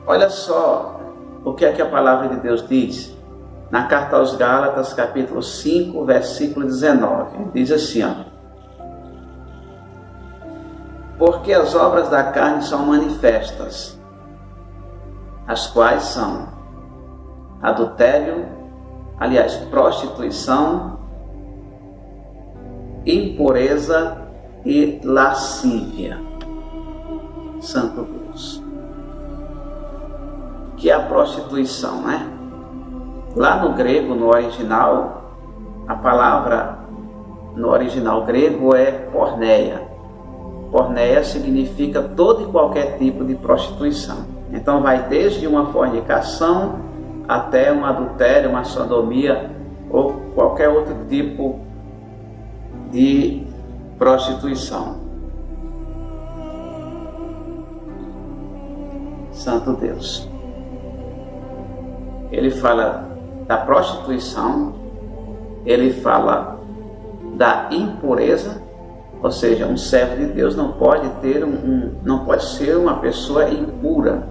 Olha só o que é que a palavra de Deus diz na carta aos Gálatas, capítulo 5, versículo 19. Diz assim, ó: porque as obras da carne são manifestas, as quais são adultério, prostituição, impureza e lascívia. Santo Deus. Que é a prostituição, né? Lá no grego, no original, a palavra no original grego é porneia. Porneia significa todo e qualquer tipo de prostituição. Então vai desde uma fornicação até um adultério, uma sodomia ou qualquer outro tipo de prostituição. Santo Deus. Ele fala da prostituição, ele fala da impureza, ou seja, um servo de Deus não pode ter não pode ser uma pessoa impura.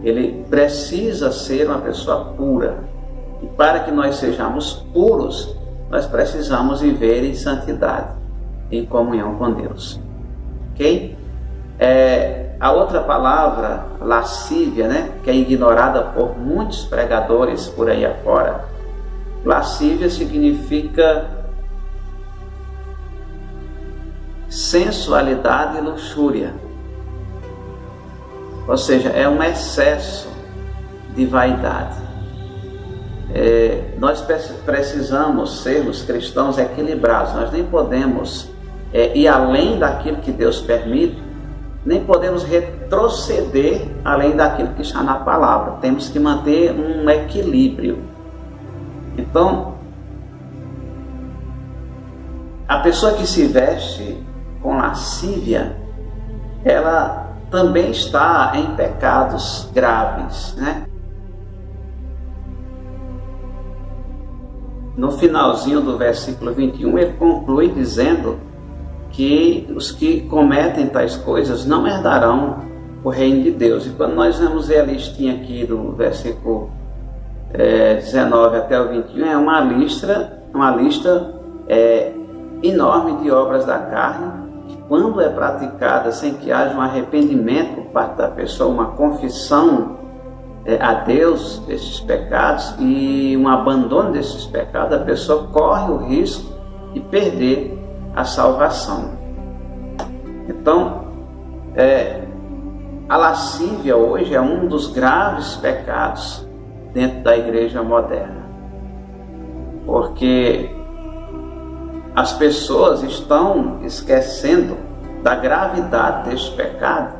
Ele precisa ser uma pessoa pura. E para que nós sejamos puros, nós precisamos viver em santidade, em comunhão com Deus. Ok? A outra palavra, lascívia, né, que é ignorada por muitos pregadores por aí afora. Lascívia significa sensualidade e luxúria. Ou seja, é um excesso de vaidade. Nós precisamos sermos cristãos equilibrados. Nós nem podemos ir além daquilo que Deus permite, nem podemos retroceder além daquilo que está na palavra. Temos que manter um equilíbrio. Então, a pessoa que se veste com lascívia, ela também está em pecados graves, né? No finalzinho do versículo 21, ele conclui dizendo que os que cometem tais coisas não herdarão o reino de Deus. E quando nós vamos ver a listinha aqui do versículo 19 até o 21, é uma lista enorme de obras da carne, que quando é praticada sem que haja um arrependimento por parte da pessoa, uma confissão a Deus desses pecados e um abandono desses pecados, a pessoa corre o risco de perder a salvação. Então, a lascívia hoje é um dos graves pecados dentro da igreja moderna, porque as pessoas estão esquecendo da gravidade deste pecado,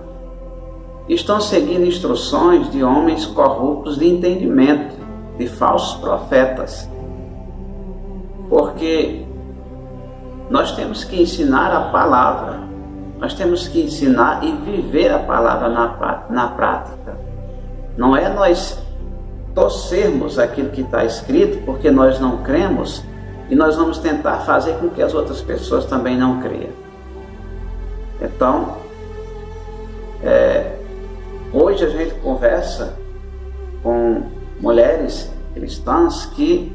estão seguindo instruções de homens corruptos de entendimento, de falsos profetas, porque nós temos que ensinar a palavra, nós temos que ensinar e viver a palavra na prática. Não é nós torcermos aquilo que está escrito porque nós não cremos e nós vamos tentar fazer com que as outras pessoas também não creiam. Então, hoje a gente conversa com mulheres cristãs que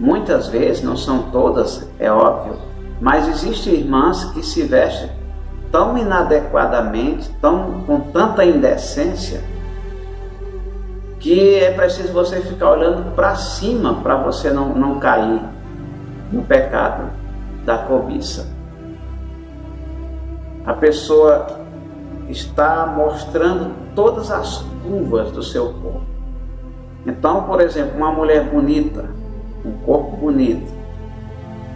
muitas vezes, não são todas, é óbvio, mas existem irmãs que se vestem tão inadequadamente, com tanta indecência, que é preciso você ficar olhando para cima para você não cair no pecado da cobiça. A pessoa está mostrando todas as curvas do seu corpo. Então, por exemplo, uma mulher bonita, um corpo bonito,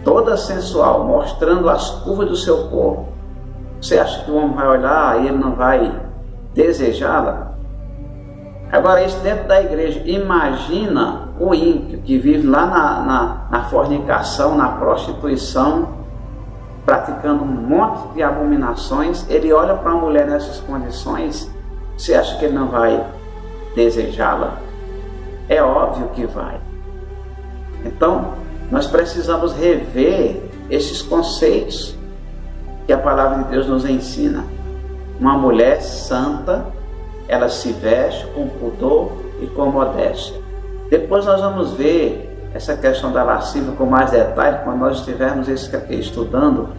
toda sensual, mostrando as curvas do seu corpo, você acha que o homem vai olhar e ele não vai desejá-la? Agora, isso dentro da igreja. Imagina o ímpio que vive lá na fornicação, na prostituição, praticando um monte de abominações. Ele olha para uma mulher nessas condições, você acha que ele não vai desejá-la? É óbvio que vai. Então, nós precisamos rever esses conceitos que a palavra de Deus nos ensina. Uma mulher santa ela se veste com pudor e com modéstia. Depois nós vamos ver essa questão da lascívia com mais detalhe quando nós estivermos estudando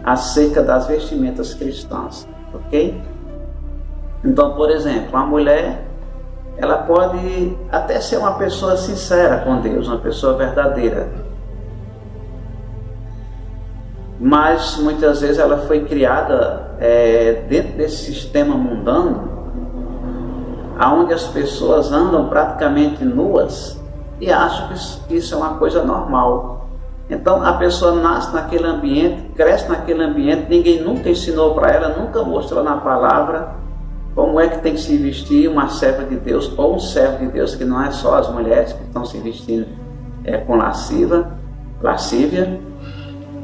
acerca das vestimentas cristãs, ok? Então, por exemplo, a mulher, ela pode até ser uma pessoa sincera com Deus, uma pessoa verdadeira, mas muitas vezes ela foi criada dentro desse sistema mundano, onde as pessoas andam praticamente nuas e acham que isso é uma coisa normal. Então a pessoa nasce naquele ambiente, cresce naquele ambiente, ninguém nunca ensinou para ela, nunca mostrou na palavra como é que tem que se vestir uma serva de Deus ou um servo de Deus, que não é só as mulheres que estão se vestindo com lascívia.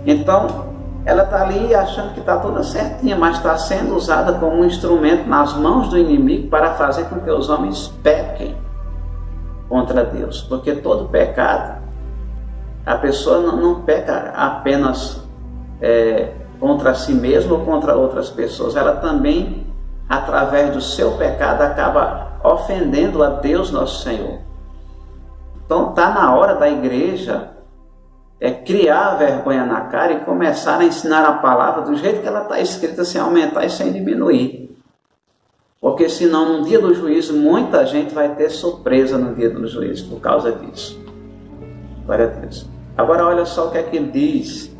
Então ela está ali achando que está toda certinha, mas está sendo usada como um instrumento nas mãos do inimigo para fazer com que os homens pequem contra Deus. Porque todo pecado, a pessoa não peca apenas contra si mesma ou contra outras pessoas, ela também, através do seu pecado, acaba ofendendo a Deus nosso Senhor. Então está na hora da igreja criar a vergonha na cara e começar a ensinar a palavra do jeito que ela está escrita, sem aumentar e sem diminuir. Porque senão no dia do juízo muita gente vai ter surpresa no dia do juízo por causa disso. Glória a Deus. Agora olha só o que é que ele diz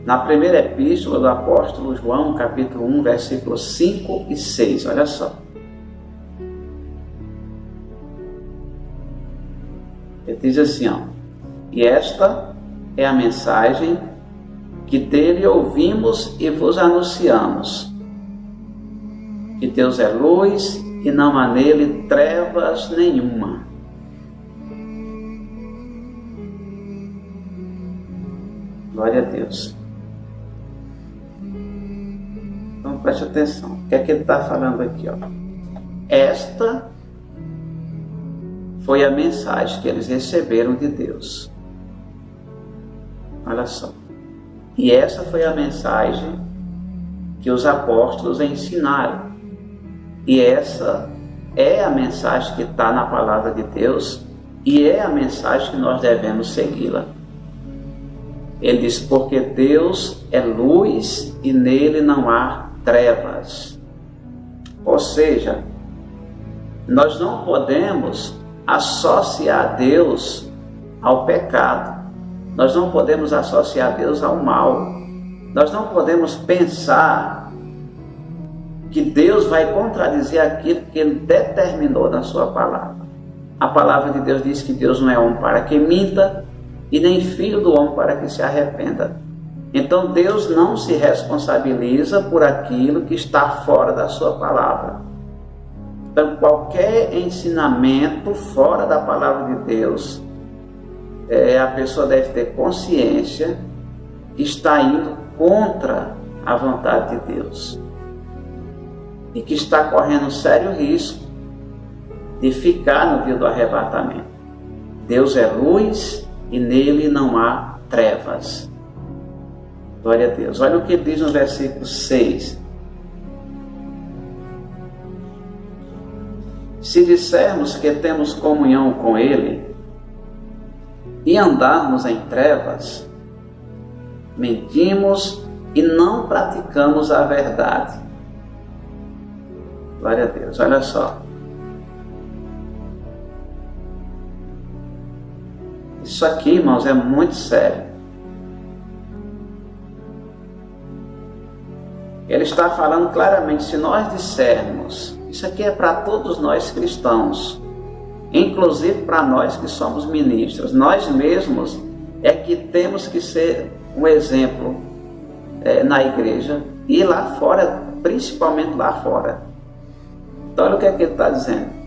na primeira epístola do apóstolo João, capítulo 1, versículos 5 e 6. Olha só. Ele diz assim, e esta é a mensagem que dele ouvimos e vos anunciamos, que Deus é luz e não há nele trevas nenhuma. Glória a Deus. Então preste atenção. O que é que ele está falando aqui? Esta foi a mensagem que eles receberam de Deus. Olha só. E essa foi a mensagem que os apóstolos ensinaram. E essa é a mensagem que está na palavra de Deus e é a mensagem que nós devemos segui-la. Ele diz, porque Deus é luz e nele não há trevas. Ou seja, nós não podemos associar Deus ao pecado. Nós não podemos associar Deus ao mal. Nós não podemos pensar que Deus vai contradizer aquilo que Ele determinou na sua palavra. A palavra de Deus diz que Deus não é homem para que minta e nem filho do homem para que se arrependa. Então Deus não se responsabiliza por aquilo que está fora da sua palavra. Então qualquer ensinamento fora da palavra de Deus, a pessoa deve ter consciência que está indo contra a vontade de Deus e que está correndo um sério risco de ficar no dia do arrebatamento. Deus é luz e nele não há trevas. Glória a Deus. Olha o que diz no versículo 6. Se dissermos que temos comunhão com Ele e andarmos em trevas, mentimos e não praticamos a verdade. Glória a Deus. Olha só. Isso aqui, irmãos, é muito sério. Ele está falando claramente, se nós dissermos, isso aqui é para todos nós cristãos, inclusive para nós que somos ministros, nós mesmos é que temos que ser um exemplo na igreja e lá fora, principalmente lá fora. Então olha o que é que ele está dizendo.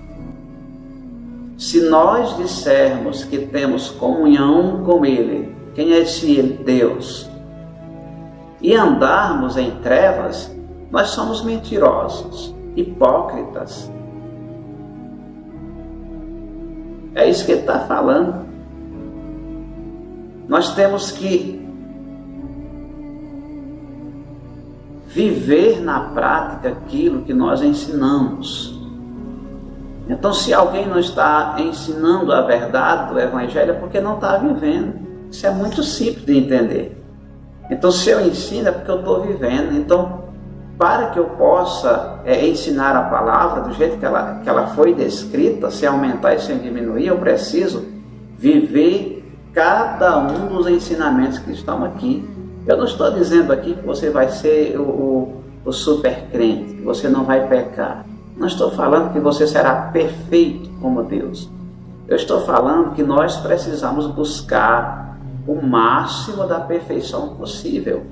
Se nós dissermos que temos comunhão com Ele, quem é esse Ele? Deus, e andarmos em trevas, nós somos mentirosos, hipócritas. É isso que ele está falando. Nós temos que viver na prática aquilo que nós ensinamos. Então, se alguém não está ensinando a verdade do Evangelho, é porque não está vivendo. Isso é muito simples de entender. Então, se eu ensino, é porque eu estou vivendo. Então, para que eu possa ensinar a palavra do jeito que ela foi descrita, sem aumentar e sem diminuir, eu preciso viver cada um dos ensinamentos que estão aqui. Eu não estou dizendo aqui que você vai ser o super crente, que você não vai pecar. Não estou falando que você será perfeito como Deus. Eu estou falando que nós precisamos buscar o máximo da perfeição possível.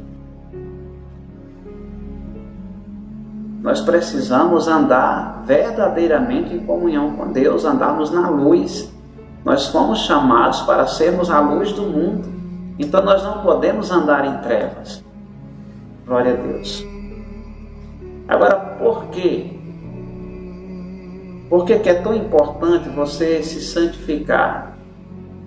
Nós precisamos andar verdadeiramente em comunhão com Deus, andarmos na luz. Nós fomos chamados para sermos a luz do mundo. Então nós não podemos andar em trevas. Glória a Deus. Agora, por quê? Por que é tão importante você se santificar?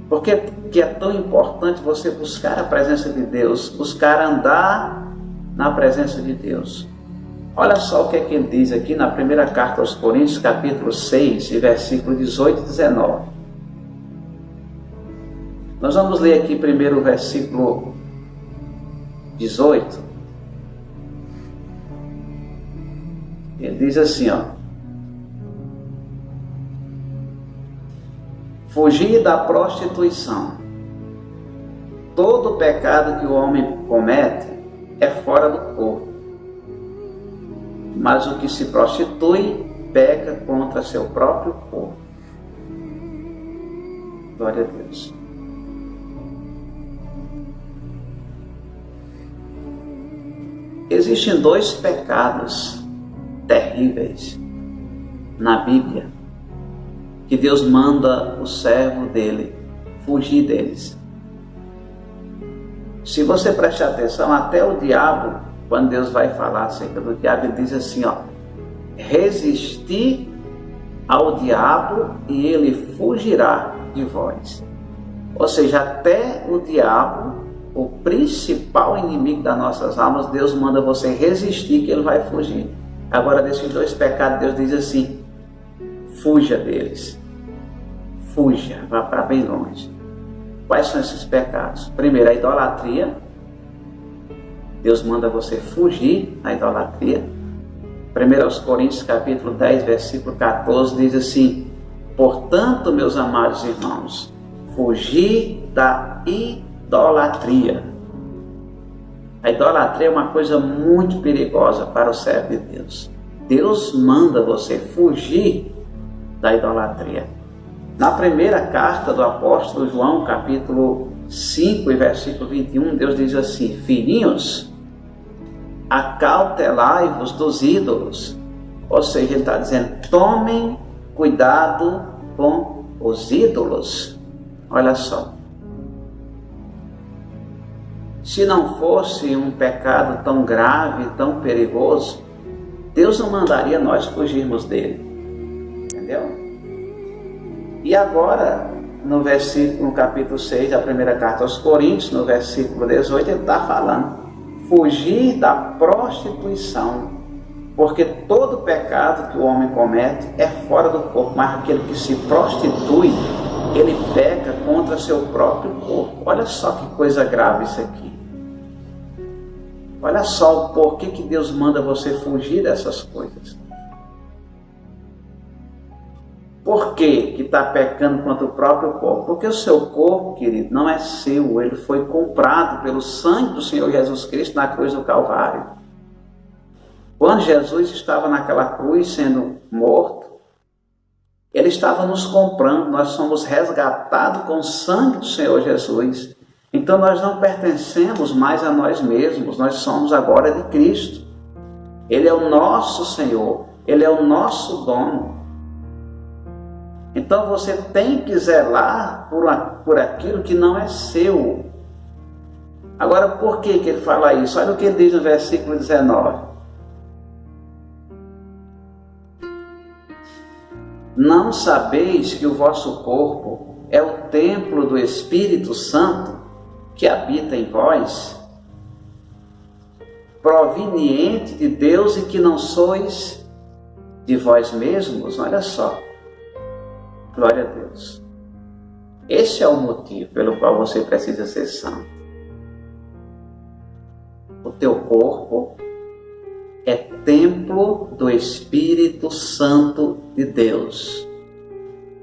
Por que é tão importante você buscar a presença de Deus, buscar andar na presença de Deus? Olha só o que é que ele diz aqui na primeira carta aos Coríntios, capítulo 6, versículo 18 e 19. Nós vamos ler aqui primeiro o versículo 18. Ele diz assim, ó: fugir da prostituição. Todo pecado que o homem comete é fora do corpo, mas o que se prostitui peca contra seu próprio corpo. Glória a Deus. Existem dois pecados terríveis na Bíblia que Deus manda o servo dele fugir deles. Se você prestar atenção, até o diabo, quando Deus vai falar acerca do diabo, ele diz assim, ó: resistir ao diabo e ele fugirá de vós. Ou seja, até o diabo, o principal inimigo das nossas almas, Deus manda você resistir que ele vai fugir. Agora, desses dois pecados, Deus diz assim: fuja deles. Fuja, vá para bem longe. Quais são esses pecados? Primeiro, a idolatria. Deus manda você fugir da idolatria. 1 Coríntios capítulo 10, versículo 14, diz assim: portanto, meus amados irmãos, fugir da idolatria. A idolatria é uma coisa muito perigosa para o servo de Deus. Deus manda você fugir da idolatria. Na primeira carta do apóstolo João, capítulo 5 e versículo 21, Deus diz assim: filhinhos, acautelai-vos dos ídolos. Ou seja, ele está dizendo: tomem cuidado com os ídolos. Olha só. Se não fosse um pecado tão grave, tão perigoso, Deus não mandaria nós fugirmos dele. Entendeu? E agora, no capítulo 6 da primeira carta aos Coríntios, no versículo 18, ele está falando: fugir da prostituição, porque todo pecado que o homem comete é fora do corpo, mas aquele que se prostitui, ele peca contra seu próprio corpo. Olha só que coisa grave isso aqui. Olha só o porquê que Deus manda você fugir dessas coisas. Por que está pecando contra o próprio corpo? Porque o seu corpo, querido, não é seu. Ele foi comprado pelo sangue do Senhor Jesus Cristo na cruz do Calvário. Quando Jesus estava naquela cruz sendo morto, Ele estava nos comprando. Nós somos resgatados com o sangue do Senhor Jesus. Então nós não pertencemos mais a nós mesmos. Nós somos agora de Cristo. Ele é o nosso Senhor. Ele é o nosso dono. Então você tem que zelar por aquilo que não é seu. Agora, por que ele fala isso? Olha o que ele diz no versículo 19. Não sabeis que o vosso corpo é o templo do Espírito Santo que habita em vós, proveniente de Deus e que não sois de vós mesmos. Olha só, glória a Deus. Esse é o motivo pelo qual você precisa ser santo. O teu corpo é templo do Espírito Santo de Deus.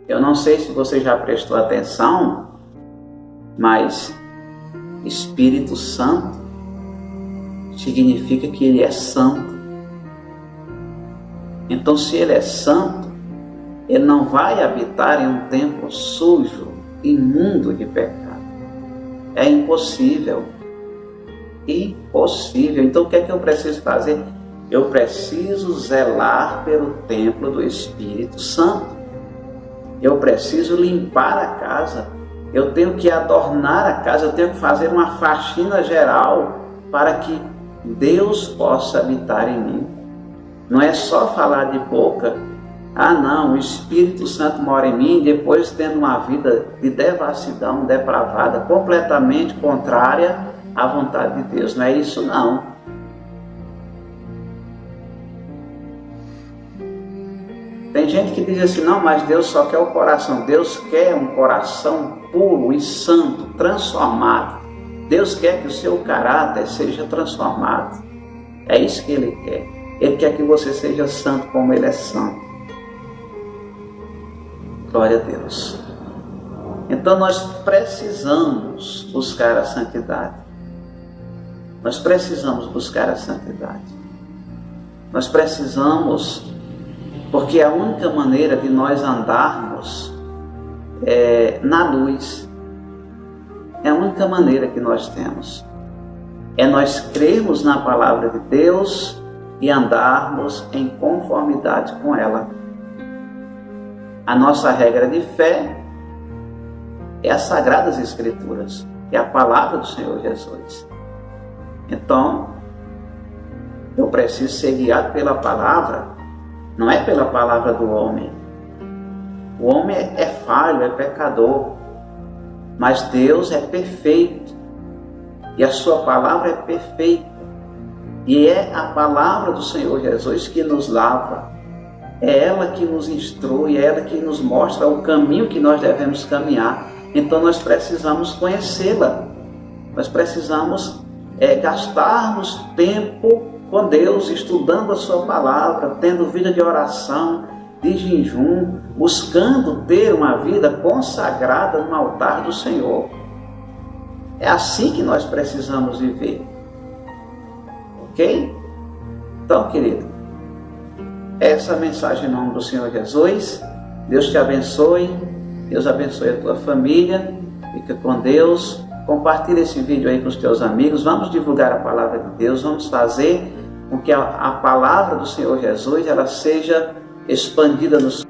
Eu não sei se você já prestou atenção, mas Espírito Santo significa que ele é santo. Então, se ele é santo, ele não vai habitar em um templo sujo, imundo de pecado. É impossível. Impossível. Então, o que é que eu preciso fazer? Eu preciso zelar pelo templo do Espírito Santo. Eu preciso limpar a casa. Eu tenho que adornar a casa. Eu tenho que fazer uma faxina geral para que Deus possa habitar em mim. Não é só falar de boca. Ah, não, o Espírito Santo mora em mim, depois tendo uma vida de devassidão, depravada, completamente contrária à vontade de Deus. Não é isso, não. Tem gente que diz assim, não, mas Deus só quer o coração. Deus quer um coração puro e santo, transformado. Deus quer que o seu caráter seja transformado. É isso que Ele quer. Ele quer que você seja santo como Ele é santo. Glória a Deus. Então nós precisamos buscar a santidade. Nós precisamos buscar a santidade. Nós precisamos, porque é a única maneira de nós andarmos na luz. É a única maneira que nós temos. É nós crermos na palavra de Deus e andarmos em conformidade com ela. A nossa regra de fé é as Sagradas Escrituras, é a palavra do Senhor Jesus. Então, eu preciso ser guiado pela palavra, não é pela palavra do homem. O homem é falho, é pecador, mas Deus é perfeito e a sua palavra é perfeita. E é a palavra do Senhor Jesus que nos lava. É ela que nos instrui, é ela que nos mostra o caminho que nós devemos caminhar. Então nós precisamos conhecê-la. Nós precisamos gastarmos tempo com Deus, estudando a sua palavra, tendo vida de oração, de jejum, buscando ter uma vida consagrada no altar do Senhor. É assim que nós precisamos viver. Ok? Então, querido, essa mensagem em nome do Senhor Jesus. Deus te abençoe. Deus abençoe a tua família. Fica com Deus. Compartilha esse vídeo aí com os teus amigos. Vamos divulgar a palavra de Deus. Vamos fazer com que a palavra do Senhor Jesus ela seja expandida nos